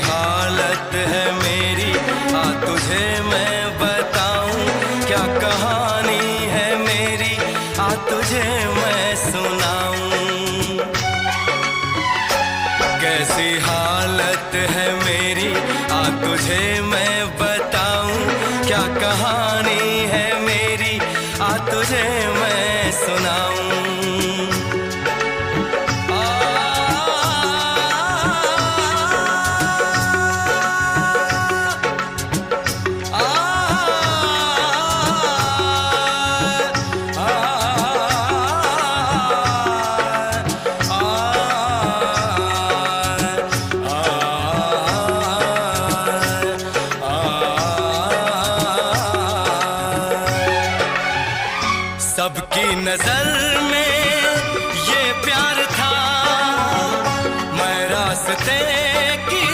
हालत है मेरी, आ तुझे मैं बताऊं क्या कहानी है मेरी, आ तुझे मैं सुनाऊं। कैसी हालत है मेरी, आ तुझे मैं बताऊं क्या कहानी है मेरी, आ तुझे मैं सुनाऊं। सबकी नजर में ये प्यार था, मैं रास्ते की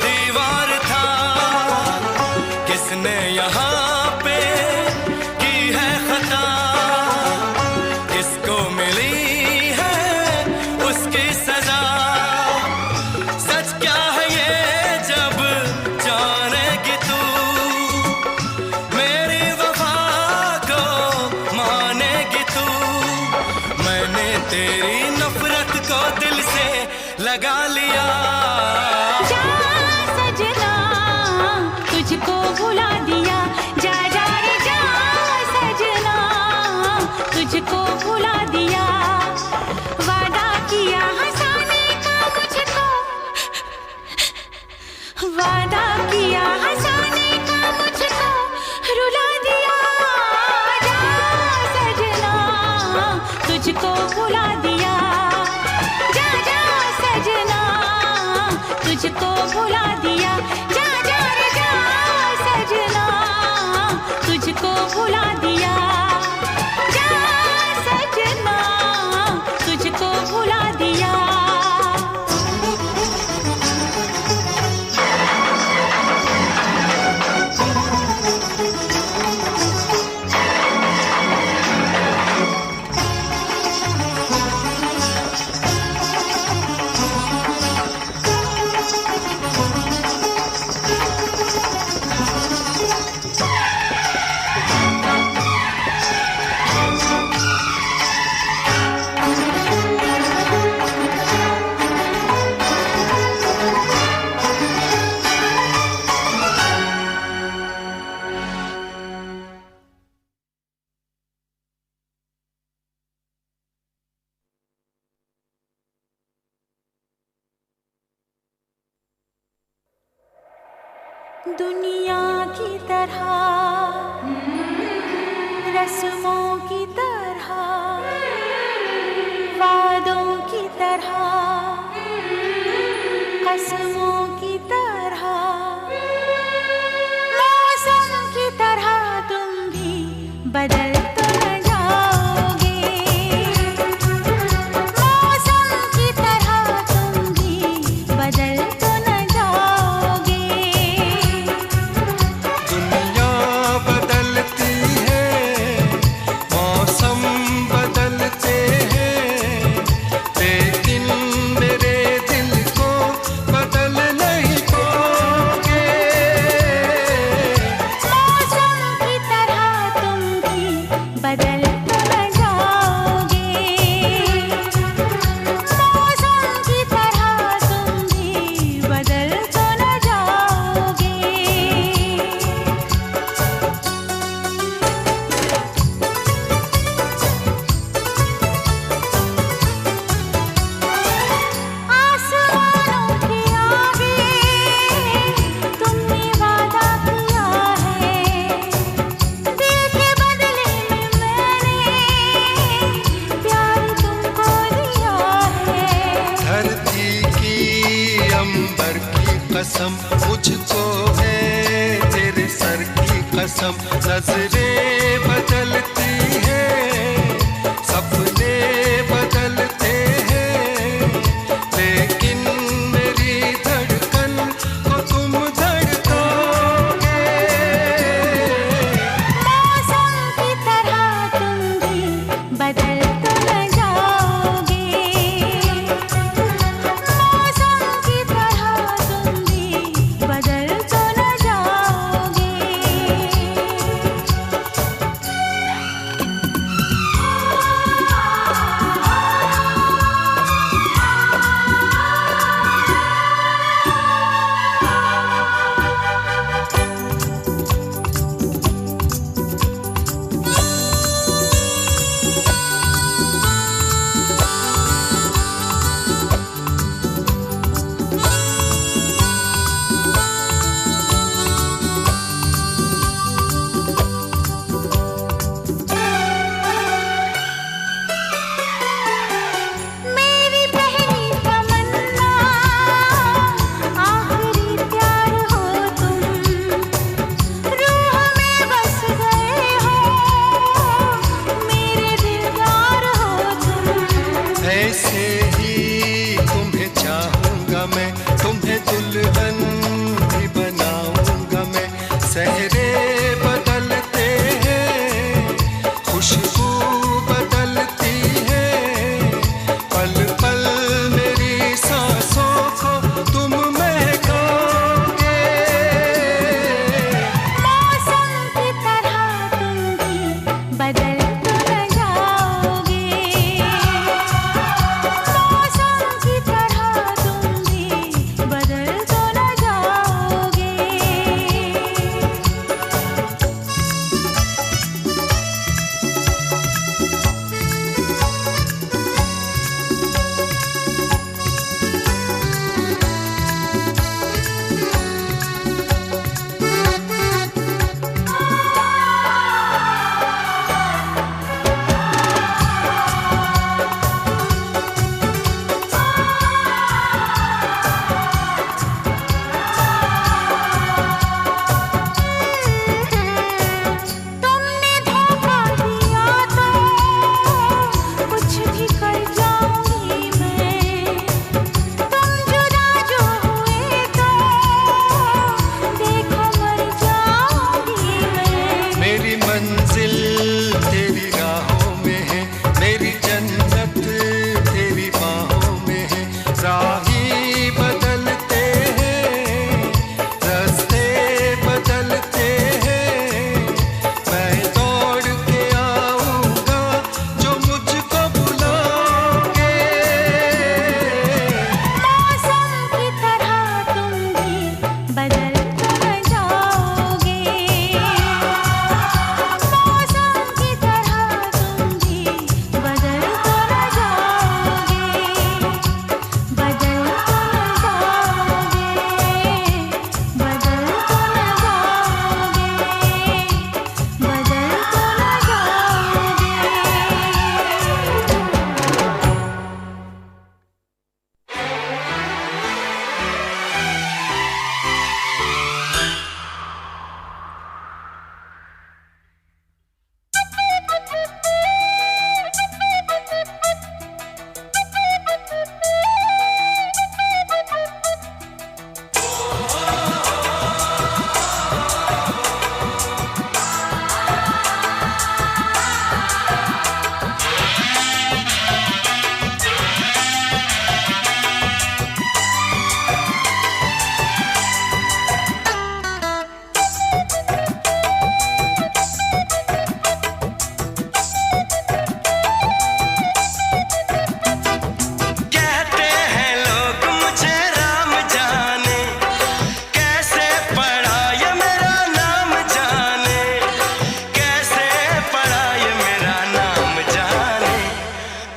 दीवार था। किसने यहाँ पे की है खता, किसको मिली है उसकी सजा। सच क्या है ये जब जानेगी तू, मेरी वफा को मानेगी तू। मैंने तेरी नफरत को दिल से लगा लिया। जा सजना तुझको भुला दिया, जा जा रे जा सजना तुझको भुला दिया। वादा किया हंसाने का मुझको, वादा किया हंसाने का मुझको रुला दिया। जा सजना तुझको भुला दिया, जा जा सजना तुझको भुला दिया। जा जा रे जा सजना तुझको भुला दिया, जा सजना तुझको भुला दिया। दुनिया की तरह, रस्मों की तरह, वादों की तरह, कसमों की तरह, मौसम की तरह तुम भी बदल तो न जाओगे। मौसम की तरह तुम भी बदल तो न जाओगे। दुनिया बदलती है, मौसम बदलते हैं, लेकिन मेरे दिल को बदल नहीं पाओगे। मौसम की तरह तुम भी बदल तो न जाओगे। मौसम की तरह तुम भी बदल तो न जाओगे। आसमानों के आगे तुमने वादा किया है, दिल के बदले में मैंने प्यार तुमको दिया है। धरती की अंबर की कसम मुझको है, तेरे सर की कसम। नजरें बदलती हैं, सपने बदलते हैं, लेकिन मेरी धड़कन को तुम धड़काओगे। मौसम की तरह तुम भी बदल तो न जाओगे। मौसम की तरह तुम भी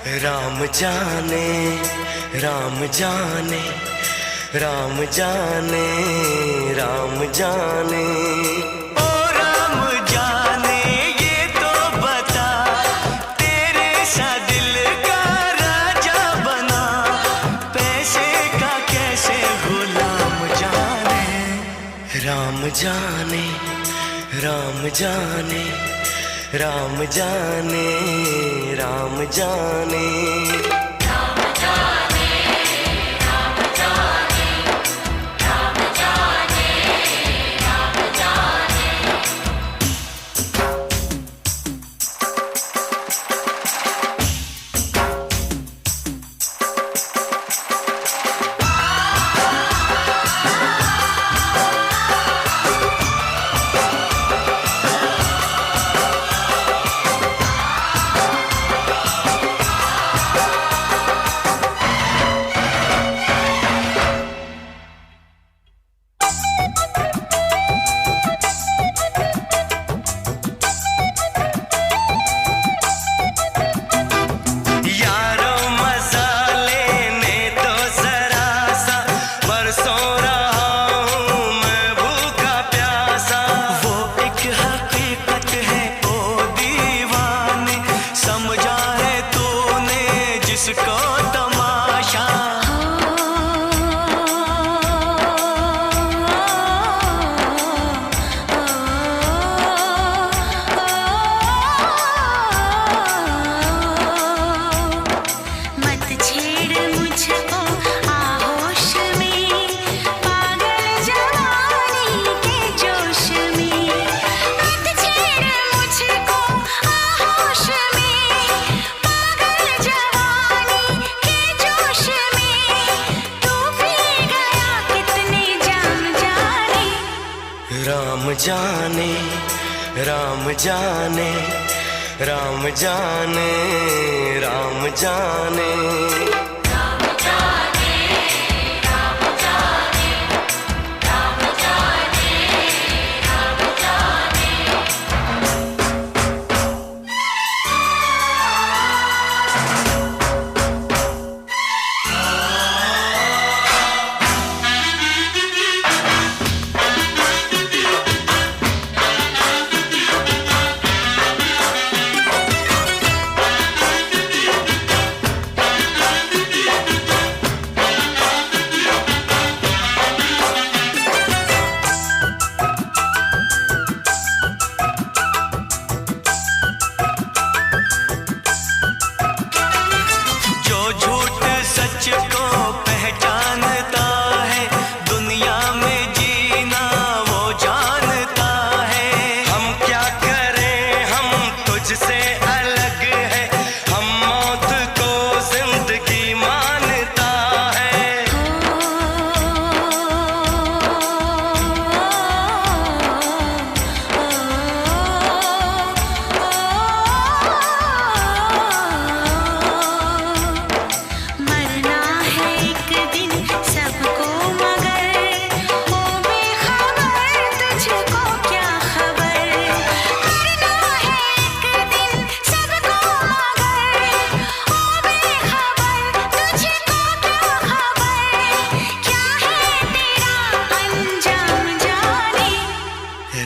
राम जाने, राम जाने, राम जाने, राम जाने। ओ राम जाने ये तो बता, तेरे सा दिल का राजा बना, पैसे का कैसे गुलाम जाने। राम जाने, राम जाने, राम जाने, राम जाने। राम जाने, राम जाने, राम जाने, राम जाने।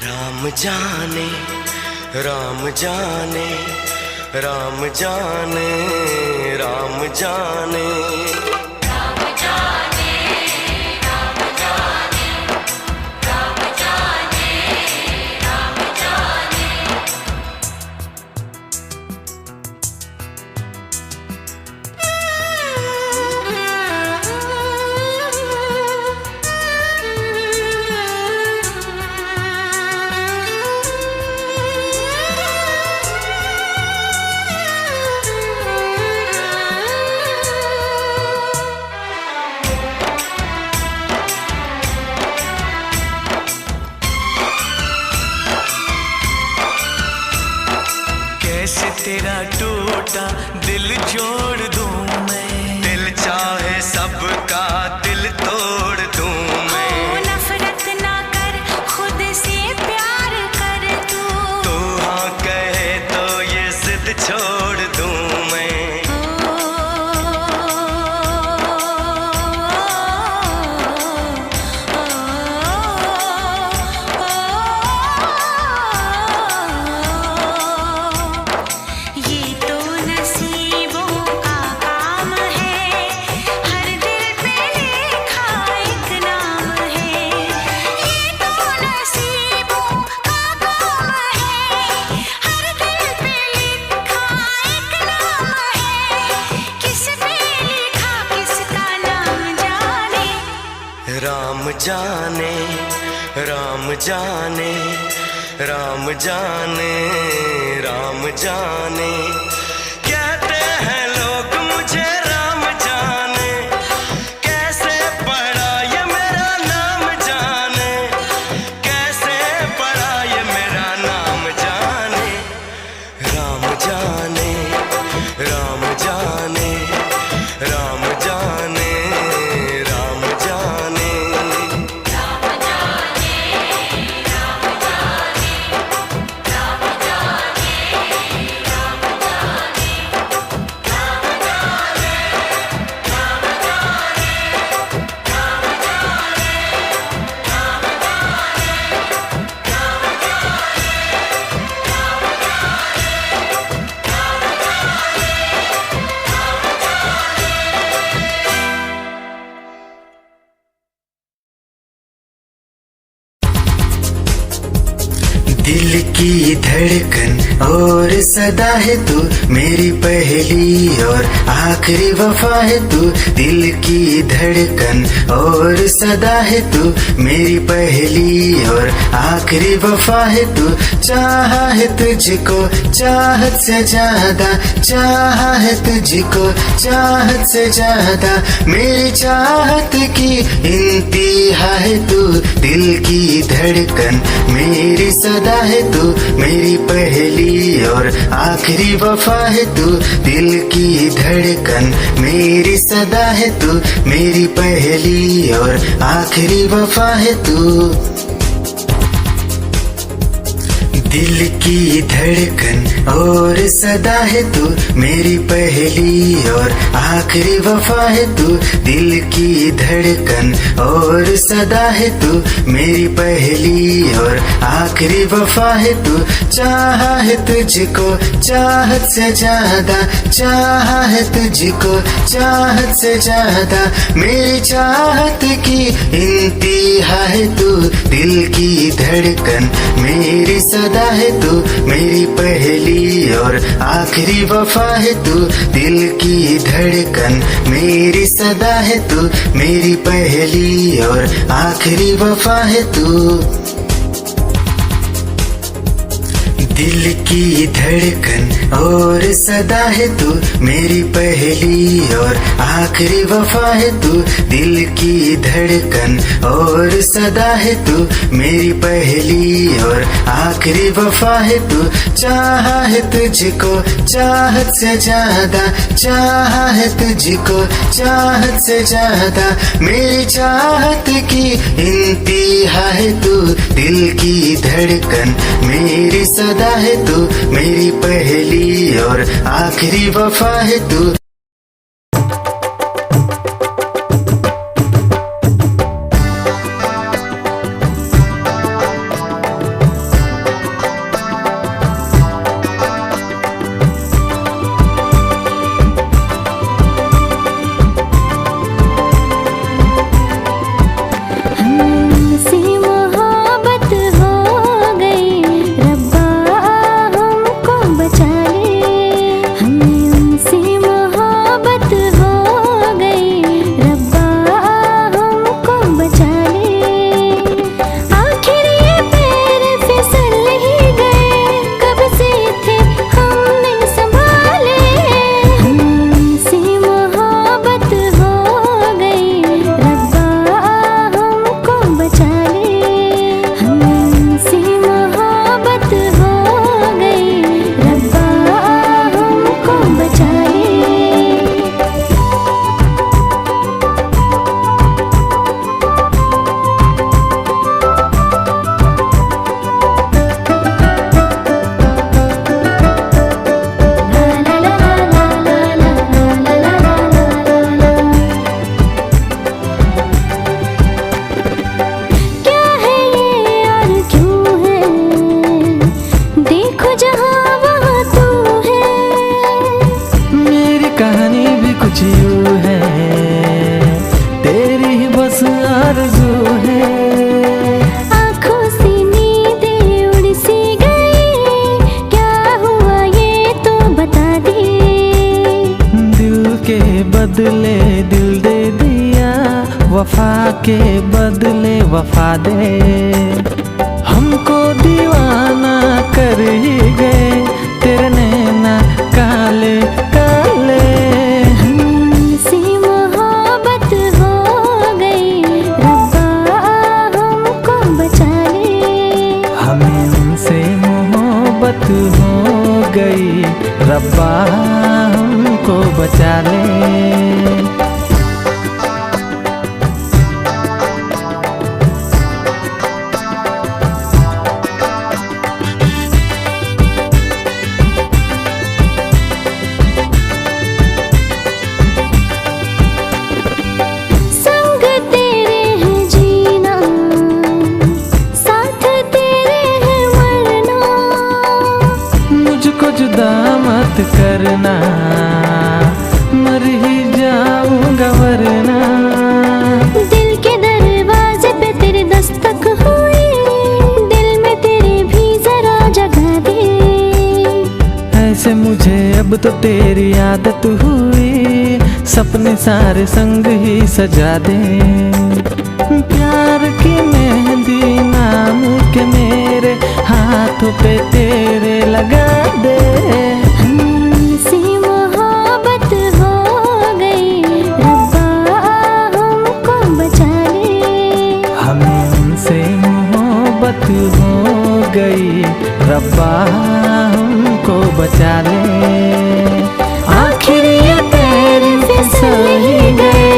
राम जाने, राम जाने, राम जाने, राम जाने। कैसे तेरा टूटा दिल जोड़ दूं मैं, दिल चाहे सबका दिल तोड़ दूं मैं। नफरत ना कर, खुद से प्यार कर तू। हाँ कहे तो ये जिद छोड़ दूं मैं। जाने, राम जाने, राम जाने, राम जाने। कहते हैं लोग मुझे राम जाने, कैसे पढ़ा ये मेरा नाम जाने, कैसे पढ़ा ये मेरा नाम जाने। राम जाने, राम जाने, राम जाने, राम जाने। दिल की धड़कन और सदा है तू, मेरी पहली और आखिरी वफा है तू। दिल की धड़कन और सदा है तू, मेरी पहली और आखिरी वफा है तू। चाहा है तुझको चाहत से ज्यादा, चाहा है तुझको चाहत से ज्यादा, मेरी चाहत की इंतहा है तू। दिल की धड़कन मेरी सदा है तू, मेरी पहली और आखिरी वफा है तू। दिल की धड़कन मेरी सदा है तू, मेरी पहली और आखिरी वफा है तू। दिल की धड़कन और सदा है तू, मेरी पहली और आखिरी वफा है तू। दिल की धड़कन और सदा है तू, मेरी पहली और आखिरी वफा है तू। चाहा है तुझको चाहत से ज्यादा, चाहा है तुझको चाहत से ज्यादा, मेरी चाहत की इंतहा है तू। दिल की धड़कन मेरी सदा है तू, मेरी पहली और आखिरी वफा है तू। दिल की धड़कन मेरी सदा है तू, मेरी पहली और आखिरी वफा है तू। दिल की धड़कन और सदा है तू, मेरी पहली और आखिरी वफा है तू। दिल की धड़कन और सदा है तू, मेरी पहली और आखिरी वफा है तू। चाहा है तुझको चाहत से ज्यादा, चाहा है तुझको चाहत से ज्यादा, मेरी चाहत की इंतहा है तू। दिल की धड़कन मेरी सदा है तू, मेरी पहली और आखिरी वफा है तू। वफा के बदले वफा दे। हमको दीवाना कर ही गए तेरे नैना काले काले। हमसे मोहब्बत हो गई, रब्बा हमको बचा ले। हमें उनसे मोहब्बत हो गई, रब्बा हमको बचा ले। संग तेरे है जीना, साथ तेरे है मरना। मुझको जुदा मत करना, मर ही जाऊंगा वरना। दिल के दरवाजे पे तेरे दस्तक हुई, दिल में तेरे भी जरा जगह दे। ऐसे मुझे अब तो तेरी आदत हुई, सपने सारे संग ही सजा दे। प्यार की मेहंदी नाम के मेरे हाथों पे तेरे लगा दे। हमसे मोहब्बत हो गई, रब्बा हमको बचा ले। हमें उनसे मोहब्बत हो गई, रब्बा हमको बचा ले। आखिर ये पैर फिसल ही गए,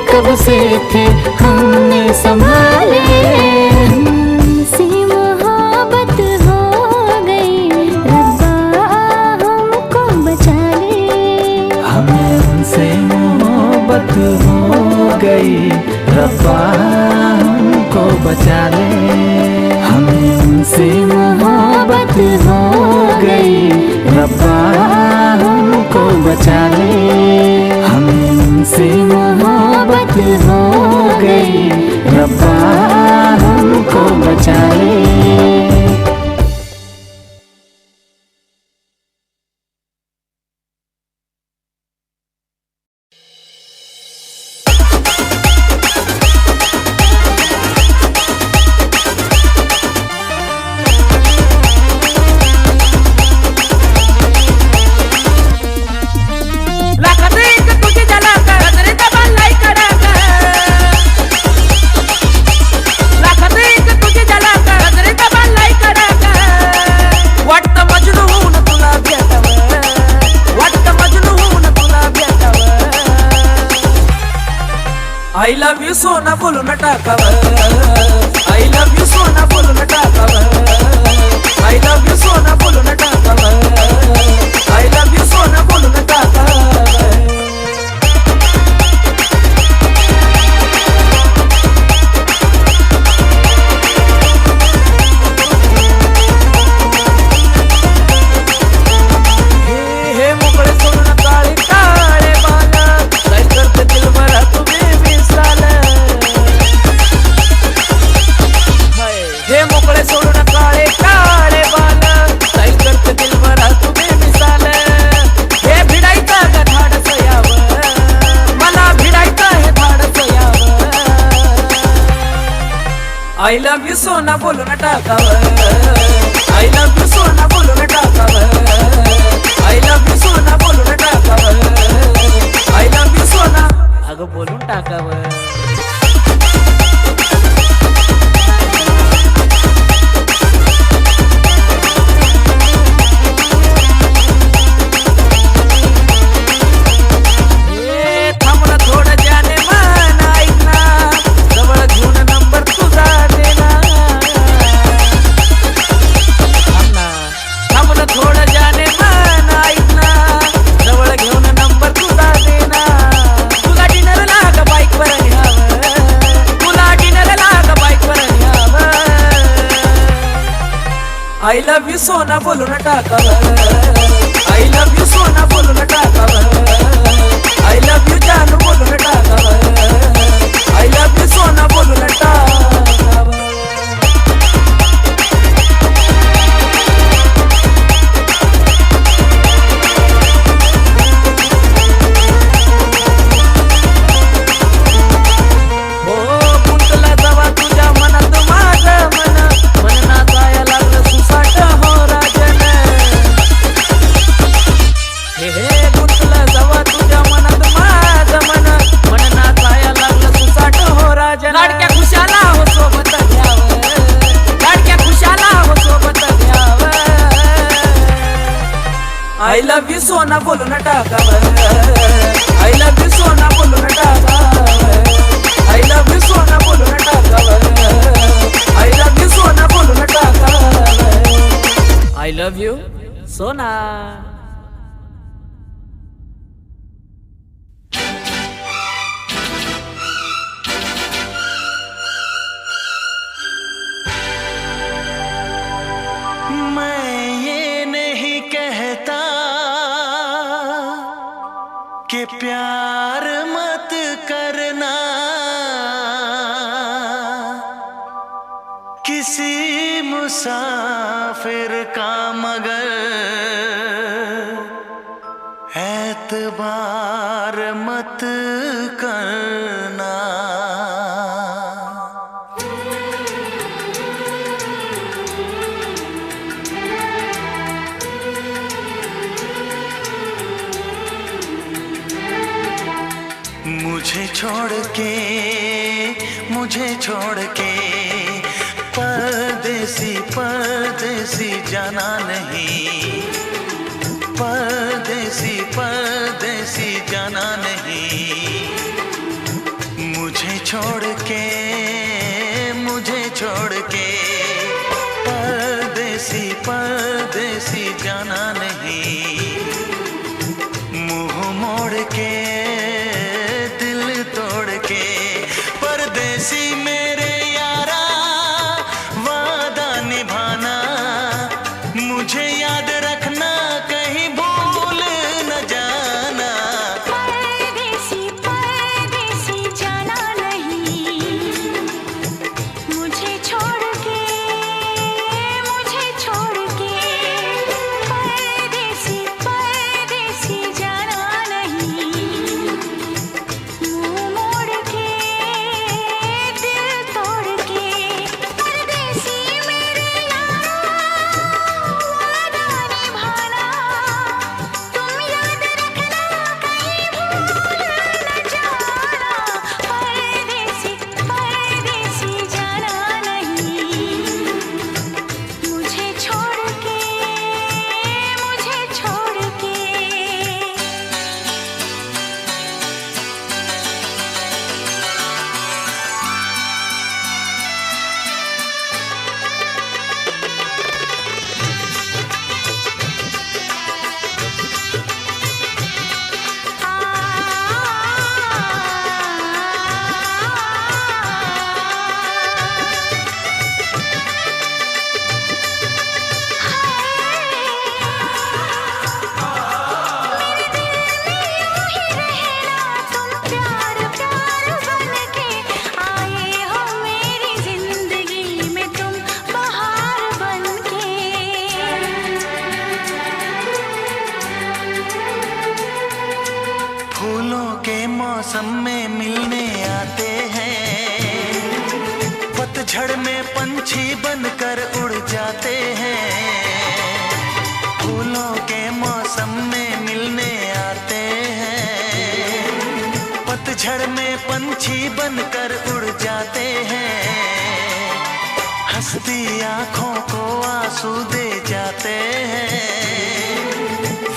कब से थे हमने संभाले। हमसे मोहब्बत हो गई, रब्बा हमको बचा ले। हमें उनसे मोहब्बत हो गई, रब्बा हमको बचा ले। हमें उनसे मोहब्बत हो गई, रब्बा हमको बचा ले। हमें उनसे मोहब्बत हो गई, रब्बा हमको बचा ले। I love you सोना बोलून टाकावं, I love you सोना बोलून टाकावं, I love you सोना बोलून टाकावं, I love you सोना बोलून टाकावं। हे मोकळे सोडून काळे काळे बाल, काय करते दिलभरा तुम्ही मिसाल। हे मोकळे सोडून काळे काळे बाल, काय करते दिलभरा तुम्ही मिसाल। हे भिडायचं का धाडस यावं, मला भिडायचं हे धाडस यावं। I love you सोना बोलून टाकावं, I love you सोना बोलून टाकावं, I love you सोना बोलून टाकावं, I love you सोना अगं बोलून टाकावं। थांब ना थोडं जाने मन ऐक ना, जवळ घेऊन नंबर तुझा देना। थांब ना थोडं जाने मन ऐक ना, जवळ घेऊन नंबर तुझा देना। तुला डिनरला का बाईकवर न्यावं, तुला डिनरला का बाईकवर न्यावं। I love you सोना बोलून टाकावं, I love you सोना बोलून टाकावं, I love you जानू बोलून टाकावं, I love you सोना बोलून टाकावं। हो एतबार मत करना किसी मुसाफिर का, मगर एतबार मत करना। मुझे छोड़ के परदेसी परदेसी जाना नहीं, परदेसी परदेसी जाना नहीं। मुझे छोड़ के परदेसी परदेसी जाना नहीं। मुंह मोड़ के दिल तोड़ के परदेसी मेरे यारा वादा निभाना। मुझे याद रखना कहीं भूल न जाना। परदेसी परदेसी जाना नहीं। मुझे छोड़ के परदेसी परदेसी जाना नहीं। मुंह मोड़ के दिल तोड़ के परदेसी मेरे यारा वादा निभाना। तुम याद रखना कहीं भूल न जाना। परदेसी परदेसी जाना नहीं। मुझे छोड़ के फूलों के मौसम में मिलने आते हैं, पतझड़ में पंछी बनकर उड़ जाते हैं। फूलों के मौसम में मिलने आते हैं, पतझड़ में पंछी बनकर उड़ जाते हैं। हंसती आंखों को आंसू दे जाते हैं,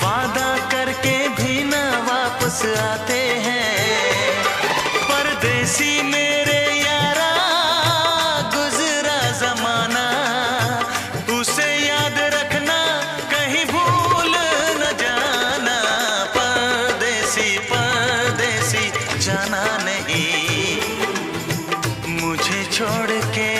वादा करके भी न वापस आते हैं। परदेसी मेरे यारा गुजरा जमाना, उसे याद रखना कहीं भूल न जाना। परदेसी परदेसी जाना नहीं। मुझे छोड़ के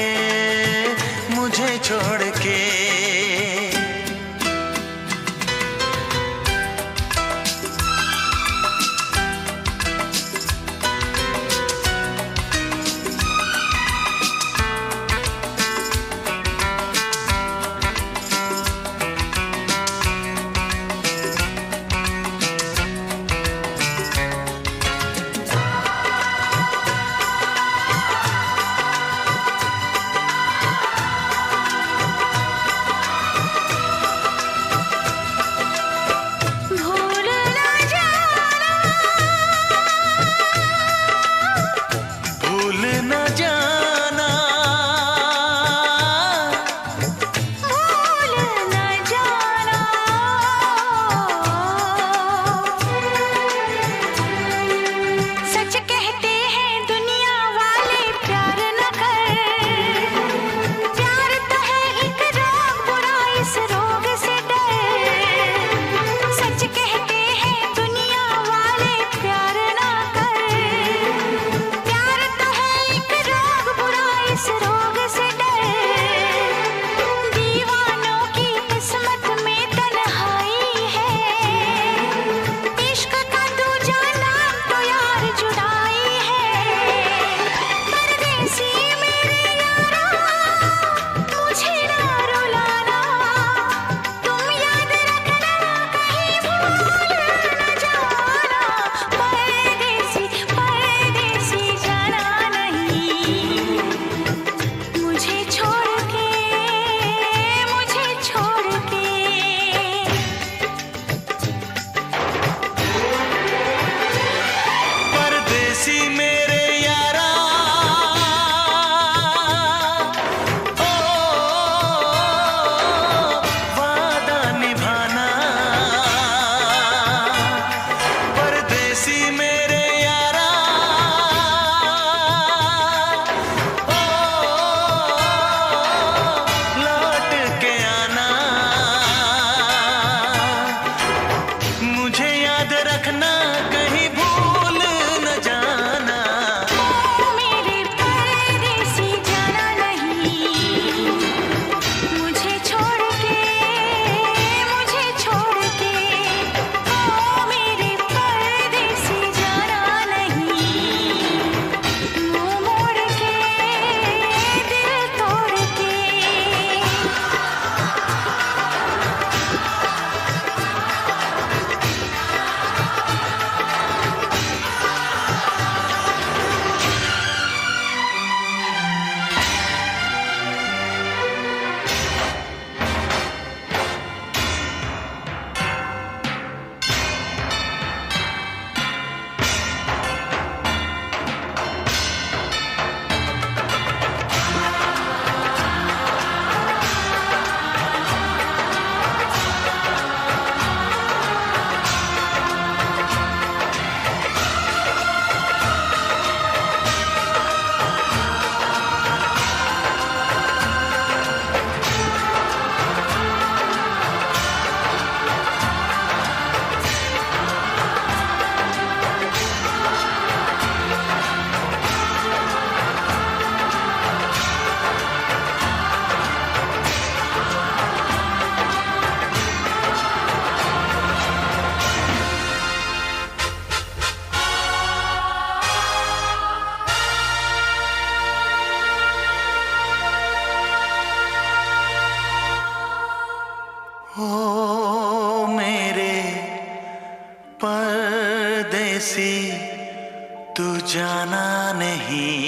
तू जाना नहीं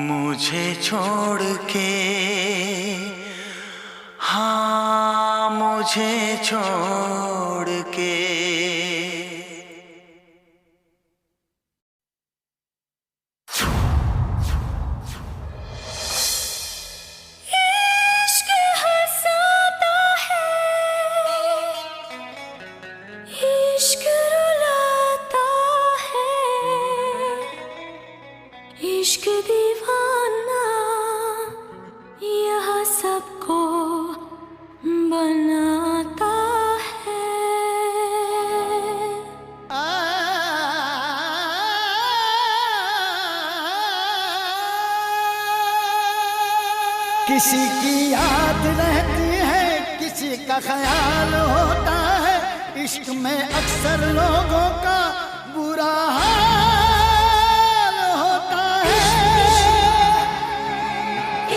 मुझे छोड़ के, हाँ मुझे छोड़ के। इश्क हंसाता है, इश्क रुलाता है, इश्क दीवाना यह सबको बनाता है। किसी की याद रहती है, किसी का ख्याल होता है, इश्क में अक्सर लोगों का बुरा हाल होता है।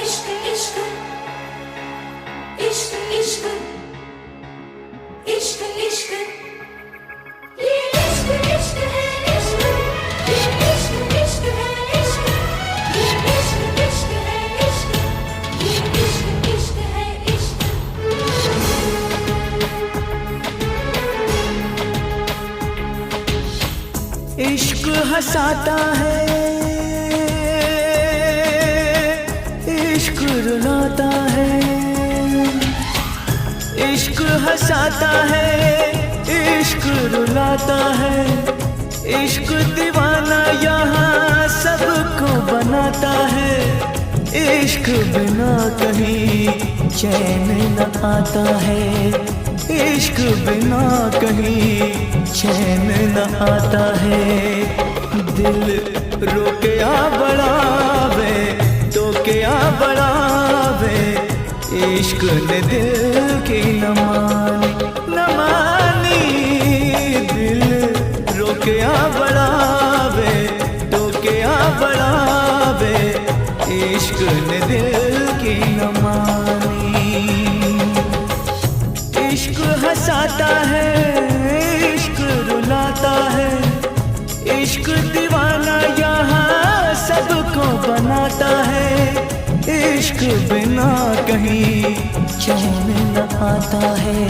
इश्क इश्क इश्क इश्क इश्क इश्क ये इश्क इश्क है इश्क, ये इश्क इश्क है इश्क, ये इश्क इश्क है इश्क, ये इश्क इश्क है इश्क। इश्क हंसाता है, इश्क रुलाता है, इश्क हंसाता है, इश्क रुलाता है, इश्क दीवाना यहाँ सबको बनाता है। इश्क बिना कहीं चैन न आता है, इश्क बिना कहीं चैन न आता है। दिल रोके आ बढ़ावे तो क्या बढ़ावे, इश्क ने दिल की न मानी, दिल रोके आ बढ़ावे तो क्या बढ़ावे, इश्क ने दिल की न मानी। इश्क हंसाता है, इश्क रुलाता है, इश्क दीवाना यहाँ सबको बनाता है। इश्क बिना कहीं चैन न आता है,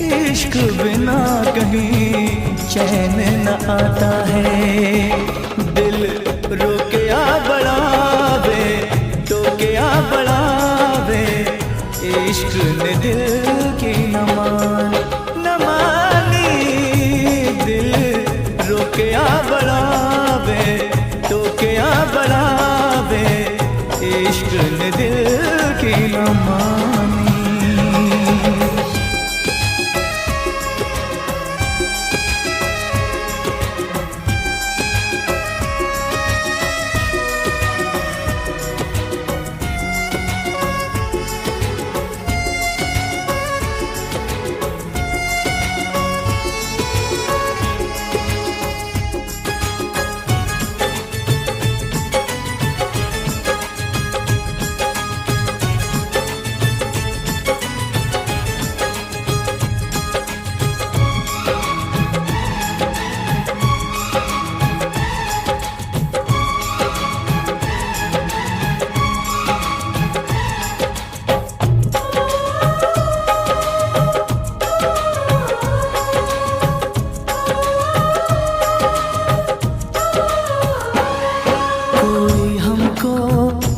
इश्क बिना कहीं चैन न आता है। दिल रोके आ बढ़ावे तो क्या बढ़ावे, इश्क ने दिल की न मानी, दिल रोके आ बढ़ावे तो क्या बढ़ावे, इश्क ने दिल की न मानी।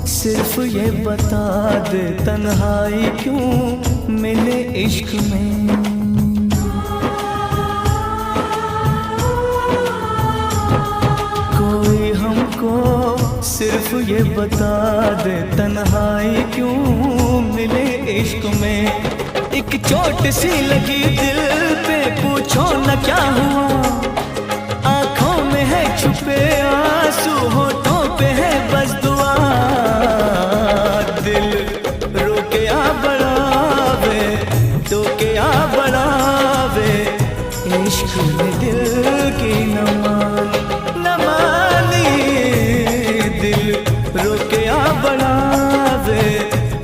सिर्फ ये बता दे तन्हाई क्यों मिले इश्क में, कोई हमको सिर्फ ये बता दे तन्हाई क्यों मिले इश्क में। एक चोट सी लगी दिल पे पूछो न क्या हुआ, आंखों में है छुपे आंसू होठों पे है बस दुआ। दिल रोके आ बढ़ावे तो क्या बढ़ावे, इश्क ने दिल की न मानी, दिल रोके आ बढ़ावे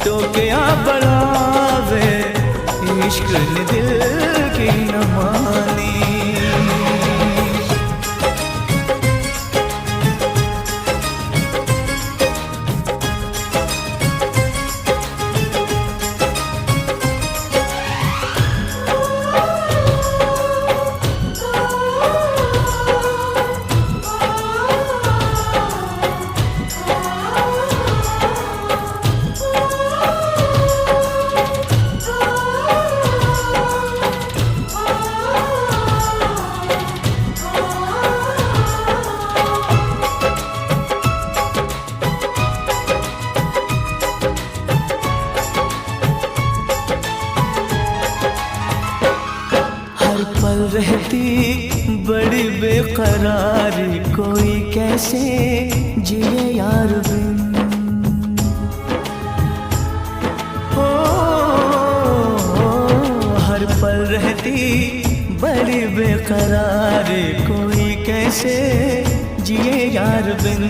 तो क्या बढ़ावे, इश्क ने दिल की न मानी। रहती बड़ी बेकरारी, कोई कैसे जिए यार बिन। हो हर पल रहती बड़ी बेकरारी, कोई कैसे जिए यार बिन।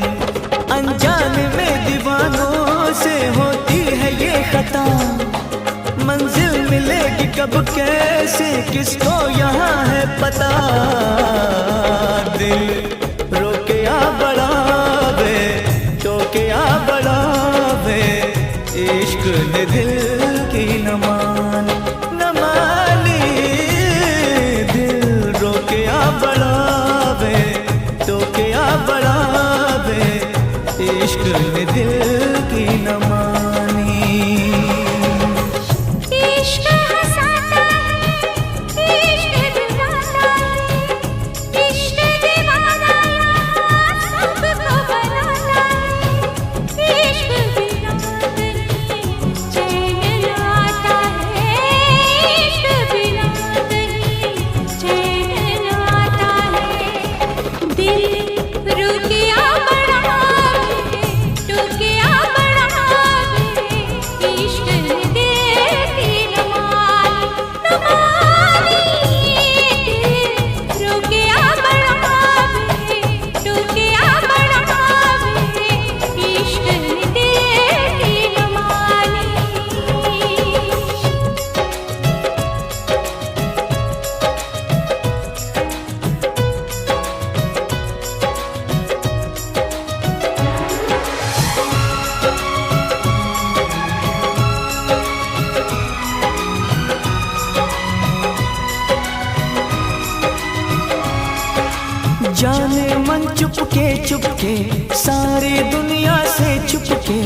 अनजान में दीवानों से होती है ये खता, मंजिल मिलेगी कब कैसे किसको यहाँ है पता। दिल रोके या बढ़ावे, टोके या बढ़ावे, इश्क ने दिल की न मानी, न मानी। दिल रोके या बढ़ावे, टोके या बढ़ावे, इश्क ने दिल की न मानी। इश्क हंसाता है, इश्क दिलाता है, इश्क दीवाना सबको बनाता है। इश्क बिना नहीं चैन आता है, इश्क बिना नहीं चैन आता है। दिल रुकिया बढ़ावे, टुकिया बढ़ावे, इश्क ने दिल की न मानी। दिल रुकिया बढ़ावे, टुकिया बढ़ावे, इश्क ने दिल की न मानी। जाने मन चुपके चुपके सारी दुनिया से चुपके,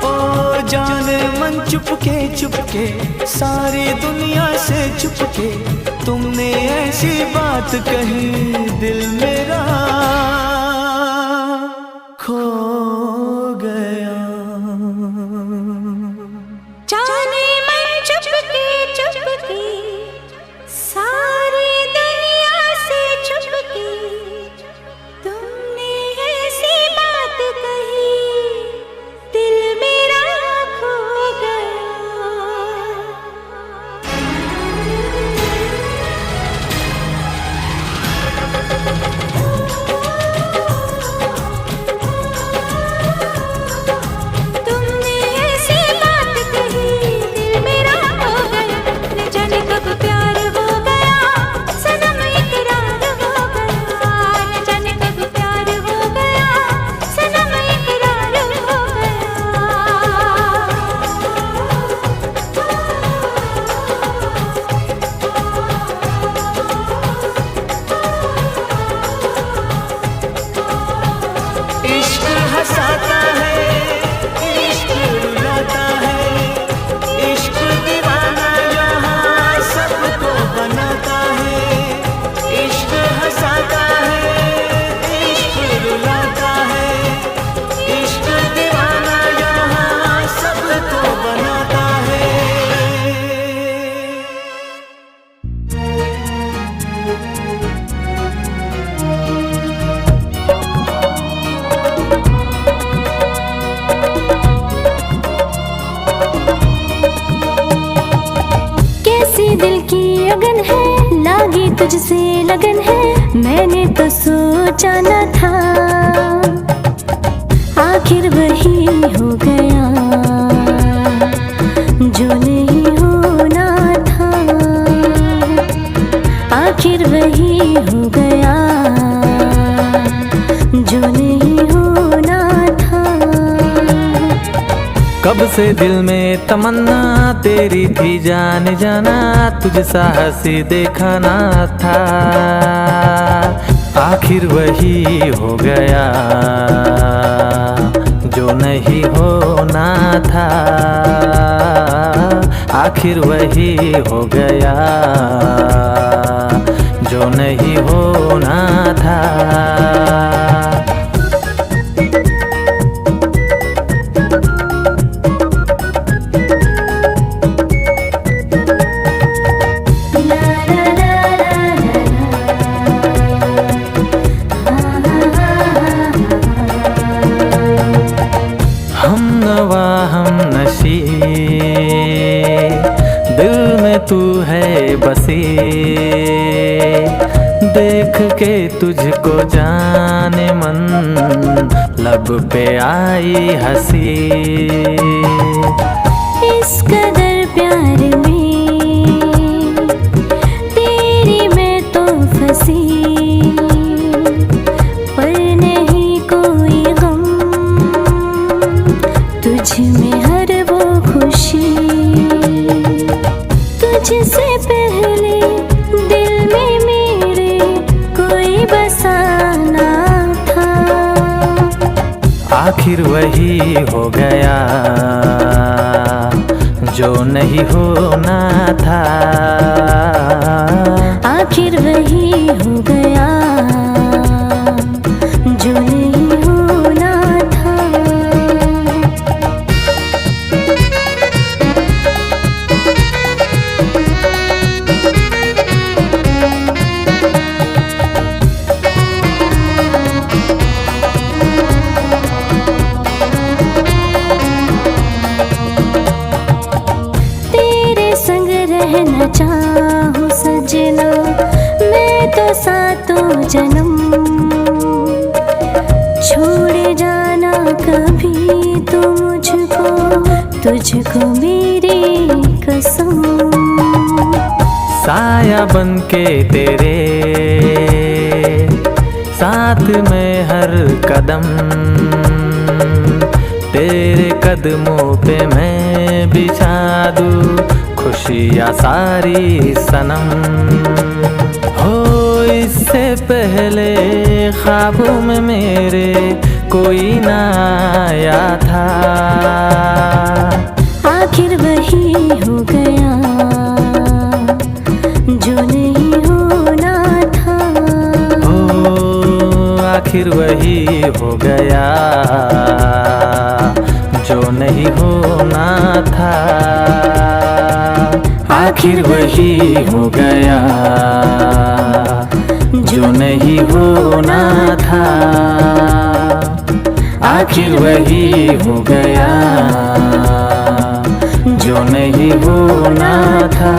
ओ जाने मन चुपके चुपके सारी दुनिया से चुपके। तुमने ऐसी बात कही दिल मेरा खो गया। जाने मन चुपके चुपके सारी दुनिया से चुपके, तुमने ऐसी बात कही दिल मेरा खो गया। तुमने ऐसी बात कही दिल मेरा खो गया। न जाने कब प्यार हो गया, सनम इकरार हो गया। न जाने कब प्यार हो गया, सनम इकरार हो इश्क हंसाता है, इश्क रुलाता है, इश्क दीवाना यहाँ सबको बनाता है। इश्क हंसाता है, इश्क रुलाता है, इश्क दीवाना यहाँ सबको बनाता है। कैसी दिल की अगन है, लागी तुझसे लगन है। मैंने तो सोचा न था, आखिर वही हो गया जो नहीं होना था। आखिर वही हो गया जो नहीं होना था। कब से दिल में तमन्ना तेरी थी जाने जाना, तुझ साहसी देखा ना था। आखिर वही हो गया जो नहीं होना था। आखिर वही हो गया जो नहीं होना था। बेबसी, देख के तुझको जाने मन लब पे आई हंसी। इस कदर प्यार में तेरी मैं तो फंसी, पर नहीं कोई गम तुझ में हर वो खुशी। तुझसे पहले दिल में मेरे कोई बसाना था, आखिर वही हो गया जो नहीं होना था। आखिर वही हो गया जो नहीं होना था। रहना चाहूं सजना मैं तो सातों जन्म, छोड़ जाना कभी तो मुझको, तुझको मेरी कसम। साया बन के तेरे साथ में हर कदम, तेरे कदमों पे मैं बिछा दूं खुशियाँ सारी सनम। हो इससे पहले ख्वाबों में मेरे कोई ना आया था, आखिर वही हो गया जो नहीं होना था। हो आखिर वही हो गया जो नहीं होना था। आखिर वही हो गया जो नहीं होना था। आखिर वही हो गया जो नहीं होना था।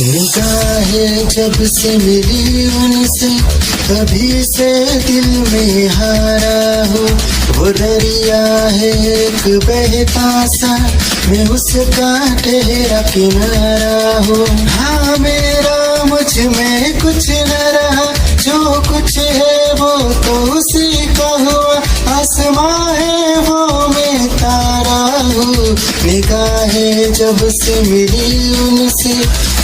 निगाहें जब से मिली उनसे कभी से दिल में हारा हो, वो दरिया है एक बहता सा मैं उसका ठहरा किनारा हो। हाँ मेरा मुझ में कुछ न रहा, जो कुछ है वो तो उसी का हुआ, आसमां है वो मैं तारा हूँ। निगाहें जब से मिली उनसे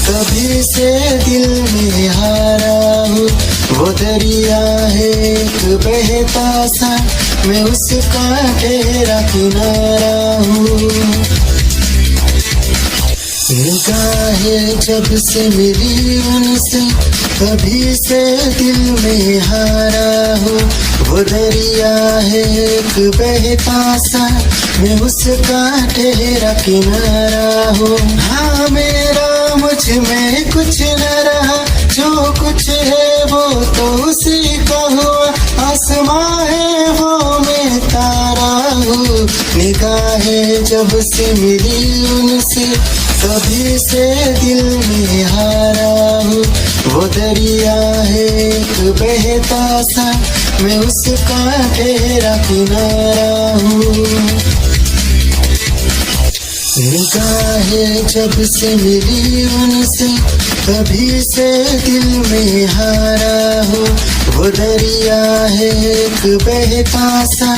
कभी से दिल में हारा हूँ, वो दरिया है एक बहता सा मैं उसका ठहरा किनारा हूँ। निगाहें जब से मिली उनसे कभी से दिल में हारा हूँ, वो दरिया है एक बहता सा मैं उसका ठहरा किनारा हूँ। हाँ मेरा मुझ में कुछ न रहा, जो कुछ है वो तो उसी का हुआ, आसमां है वो मैं तारा हूँ। निगाहें जब से मिली उनसे कभी से दिल में हारा हूँ, वो दरिया है एक बहता सा मैं उसका ठहरा किनारा हूँ। निगाहें जब से मिली उनसे कभी से दिल में हारा हूँ, वो दरिया है एक बहता सा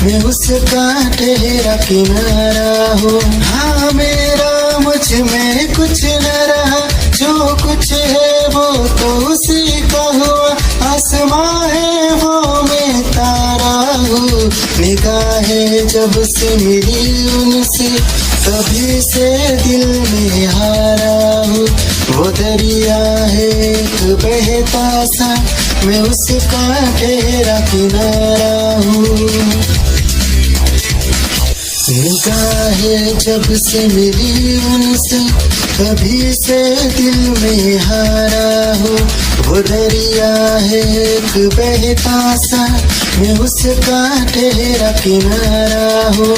मैं उसका ठहरा किनारा हूँ। हाँ मेरा मुझ में कुछ न रहा, जो कुछ है वो तो उसी का हुआ, आसमां है वो मैं तारा हूँ। निगाहें जब से मिली उनसे कभी से दिल में हारा हूँ, वो दरिया है एक बहता सा मैं उसका ठहरा किनारा हूँ। निगाहें जब से मिली उनसे कभी से दिल में हारा हूँ, वो दरिया है एक बहता सा, मैं उसका ठहरा किनारा हूँ।